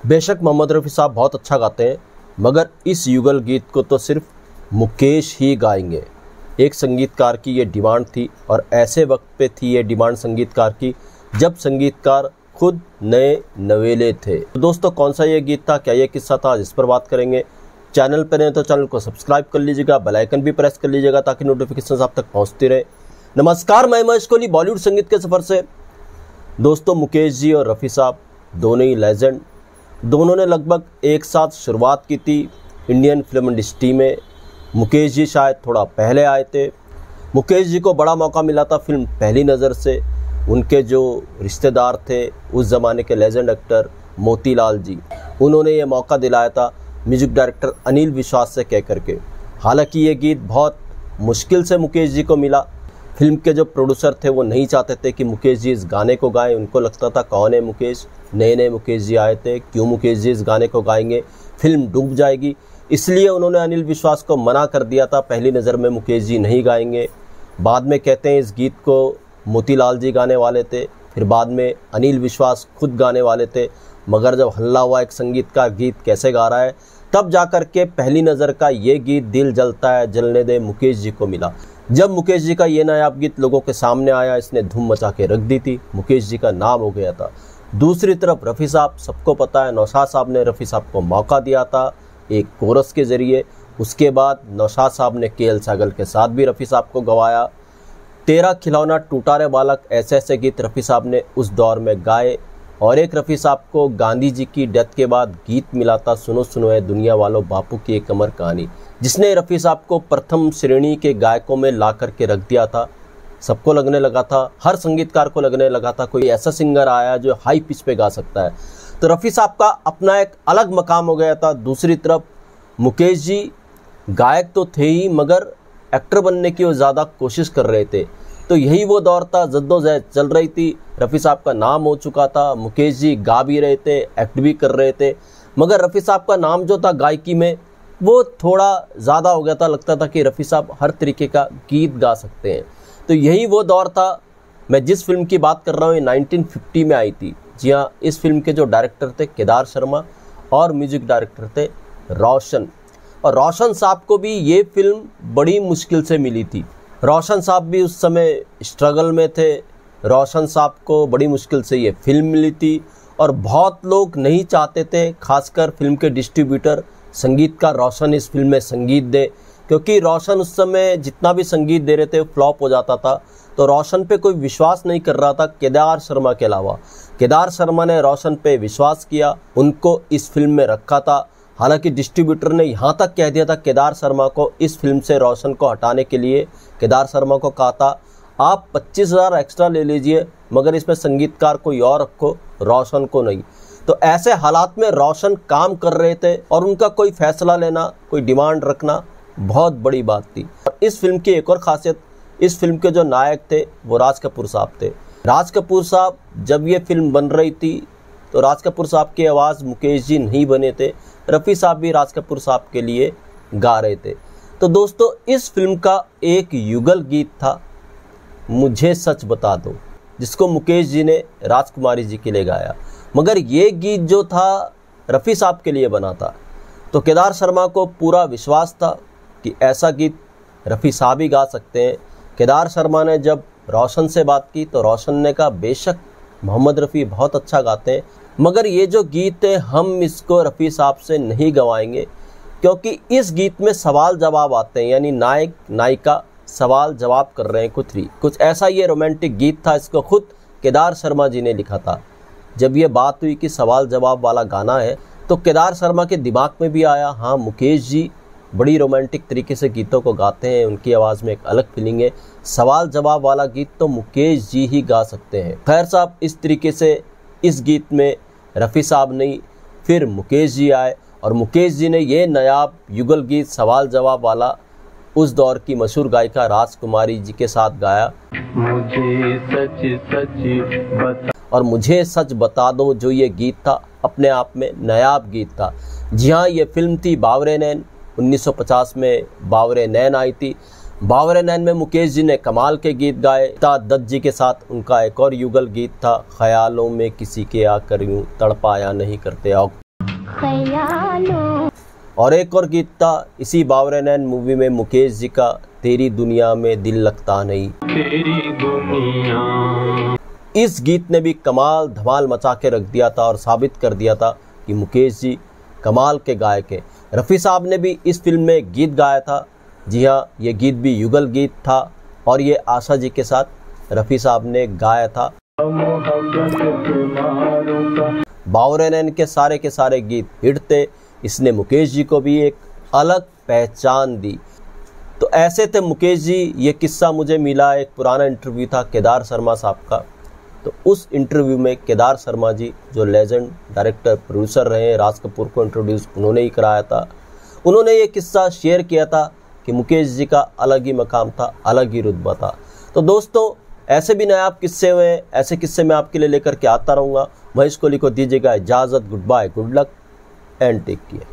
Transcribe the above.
बेशक मोहम्मद रफ़ी साहब बहुत अच्छा गाते हैं, मगर इस युगल गीत को तो सिर्फ मुकेश ही गाएंगे। एक संगीतकार की ये डिमांड थी और ऐसे वक्त पे थी ये डिमांड संगीतकार की जब संगीतकार खुद नए नवेले थे। तो दोस्तों, कौन सा ये गीत था, क्या ये किस्सा था, जिस पर बात करेंगे। चैनल पर नहीं तो चैनल को सब्सक्राइब कर लीजिएगा, बेल आइकन भी प्रेस कर लीजिएगा ताकि नोटिफिकेशन आप तक पहुंचती रहे। नमस्कार, मैं महेश कोहली बॉलीवुड संगीत के सफ़र से। दोस्तों, मुकेश जी और रफ़ी साहब दोनों ही लेजेंड, दोनों ने लगभग एक साथ शुरुआत की थी इंडियन फिल्म इंडस्ट्री में। मुकेश जी शायद थोड़ा पहले आए थे। मुकेश जी को बड़ा मौका मिला था फिल्म पहली नज़र से। उनके जो रिश्तेदार थे उस ज़माने के लेजेंड एक्टर मोतीलाल जी, उन्होंने ये मौका दिलाया था म्यूजिक डायरेक्टर अनिल विश्वास से कह करके। हालांकि ये गीत बहुत मुश्किल से मुकेश जी को मिला। फिल्म के जो प्रोड्यूसर थे वो नहीं चाहते थे कि मुकेश जी इस गाने को गाएं। उनको लगता था कौन है मुकेश, नए नए मुकेश जी आए थे, क्यों मुकेश जी इस गाने को गाएंगे, फिल्म डूब जाएगी। इसलिए उन्होंने अनिल विश्वास को मना कर दिया था, पहली नज़र में मुकेश जी नहीं गाएंगे। बाद में कहते हैं इस गीत को मोतीलाल जी गाने वाले थे, फिर बाद में अनिल विश्वास खुद गाने वाले थे। मगर जब हल्ला हुआ एक संगीतकार गीत कैसे गा रहा है, तब जाकर के पहली नज़र का ये गीत दिल जलता है जलने दे मुकेश जी को मिला। जब मुकेश जी का ये नायाब गीत लोगों के सामने आया, इसने धूम मचा के रख दी थी, मुकेश जी का नाम हो गया था। दूसरी तरफ रफ़ी साहब, सबको पता है नौशाद साहब ने रफ़ी साहब को मौका दिया था एक कोरस के ज़रिए। उसके बाद नौशाद साहब ने केएल सहगल के साथ भी रफ़ी साहब को गवाया। तेरा खिलौना टूटा रे बालक, ऐसे ऐसे गीत रफ़ी साहब ने उस दौर में गाए। और एक रफ़ी साहब को गांधी जी की डेथ के बाद गीत मिला था, सुनो सुनो है दुनिया वालों बापू की एक अमर कहानी, जिसने रफ़ी साहब को प्रथम श्रेणी के गायकों में ला कर के रख दिया था। सबको लगने लगा था, हर संगीतकार को लगने लगा था कोई ऐसा सिंगर आया जो हाई पिच पे गा सकता है। तो रफ़ी साहब का अपना एक अलग मकाम हो गया था। दूसरी तरफ मुकेश जी गायक तो थे ही, मगर एक्टर बनने की वो ज़्यादा कोशिश कर रहे थे। तो यही वो दौर था, जद्दोजहद चल रही थी। रफ़ी साहब का नाम हो चुका था, मुकेश जी गा भी रहे थे, एक्ट भी कर रहे थे, मगर रफ़ी साहब का नाम जो था गायकी में वो थोड़ा ज़्यादा हो गया था। लगता था कि रफ़ी साहब हर तरीके का गीत गा सकते हैं। तो यही वो दौर था। मैं जिस फिल्म की बात कर रहा हूँ ये 1950 में आई थी। जी हाँ, इस फिल्म के जो डायरेक्टर थे केदार शर्मा और म्यूजिक डायरेक्टर थे रोशन। और रोशन साहब को भी ये फिल्म बड़ी मुश्किल से मिली थी। रोशन साहब भी उस समय स्ट्रगल में थे। रोशन साहब को बड़ी मुश्किल से ये फिल्म मिली थी और बहुत लोग नहीं चाहते थे, खासकर फिल्म के डिस्ट्रीब्यूटर, संगीतकार रोशन इस फिल्म में संगीत दे, क्योंकि रोशन उस समय जितना भी संगीत दे रहे थे फ्लॉप हो जाता था। तो रोशन पे कोई विश्वास नहीं कर रहा था केदार शर्मा के अलावा। केदार शर्मा ने रोशन पे विश्वास किया, उनको इस फिल्म में रखा था। हालांकि डिस्ट्रीब्यूटर ने यहाँ तक कह दिया था केदार शर्मा को, इस फिल्म से रोशन को हटाने के लिए केदार शर्मा को कहा था आप 25,000 एक्स्ट्रा ले लीजिए, मगर इसमें संगीतकार कोई और रखो, रोशन को नहीं। तो ऐसे हालात में रोशन काम कर रहे थे और उनका कोई फैसला लेना, कोई डिमांड रखना बहुत बड़ी बात थी। और इस फिल्म की एक और खासियत, इस फिल्म के जो नायक थे वो राज कपूर साहब थे। राज कपूर साहब जब ये फिल्म बन रही थी तो राज कपूर साहब की आवाज़ मुकेश जी नहीं बने थे, रफ़ी साहब भी राज कपूर साहब के लिए गा रहे थे। तो दोस्तों, इस फिल्म का एक युगल गीत था मुझे सच बता दो, जिसको मुकेश जी ने राजकुमारी जी के लिए गाया। मगर ये गीत जो था रफ़ी साहब के लिए बना था। तो केदार शर्मा को पूरा विश्वास था कि ऐसा गीत रफ़ी साहब ही गा सकते हैं। केदार शर्मा ने जब रोशन से बात की तो रोशन ने कहा बेशक मोहम्मद रफ़ी बहुत अच्छा गाते हैं, मगर ये जो गीत है हम इसको रफ़ी साहब से नहीं गवाएंगे, क्योंकि इस गीत में सवाल जवाब आते हैं, यानी नायक नायिका सवाल जवाब कर रहे हैं। कुछ ऐसा ये रोमांटिक गीत था, इसको खुद केदार शर्मा जी ने लिखा था। जब ये बात हुई कि सवाल जवाब वाला गाना है तो केदार शर्मा के दिमाग में भी आया, हाँ मुकेश जी बड़ी रोमांटिक तरीके से गीतों को गाते हैं, उनकी आवाज़ में एक अलग फीलिंग है, सवाल जवाब वाला गीत तो मुकेश जी ही गा सकते हैं। खैर साहब, इस तरीके से इस गीत में रफ़ी साहब नहीं, फिर मुकेश जी आए और मुकेश जी ने ये नायाब युगल गीत सवाल जवाब वाला उस दौर की मशहूर गायिका राजकुमारी जी के साथ गाया। मुझे सच बता दो, जो ये गीत था अपने आप में नायाब गीत था। जी हाँ, ये फिल्म थी बावरे नैन। 1950 में बावरे नैन आई थी। बावरे नैन में मुकेश जी ने कमाल के गीत गाए। दत्त जी के साथ उनका एक और युगल गीत था, ख्यालों में किसी के आकर यूं तड़पाया नहीं करते। ख्यालों। और एक और गीत था इसी बावरे नैन मूवी में मुकेश जी का, तेरी दुनिया में दिल लगता नहीं। तेरी दुनिया। इस गीत ने भी कमाल धमाल मचा के रख दिया था और साबित कर दिया था कि मुकेश जी कमाल के गायक हैं। रफ़ी साहब ने भी इस फिल्म में गीत गाया था। जी हाँ, ये गीत भी युगल गीत था और ये आशा जी के साथ रफ़ी साहब ने गाया था। बावरे नैन के सारे गीत हिट थे। इसने मुकेश जी को भी एक अलग पहचान दी। तो ऐसे थे मुकेश जी। ये किस्सा मुझे मिला, एक पुराना इंटरव्यू था केदार शर्मा साहब का। तो उस इंटरव्यू में केदार शर्मा जी जो लेजेंड डायरेक्टर प्रोड्यूसर रहे, राज कपूर को इंट्रोड्यूस उन्होंने ही कराया था। उन्होंने ये किस्सा शेयर किया था कि मुकेश जी का अलग ही मकाम था, अलग ही रुतबा था। तो दोस्तों, ऐसे भी नायाब किस्से हुए, ऐसे किस्से मैं आपके लिए लेकर के आता रहूँगा। महेश कोहली को दीजिएगा इजाज़त। Goodbye, good luck and take care.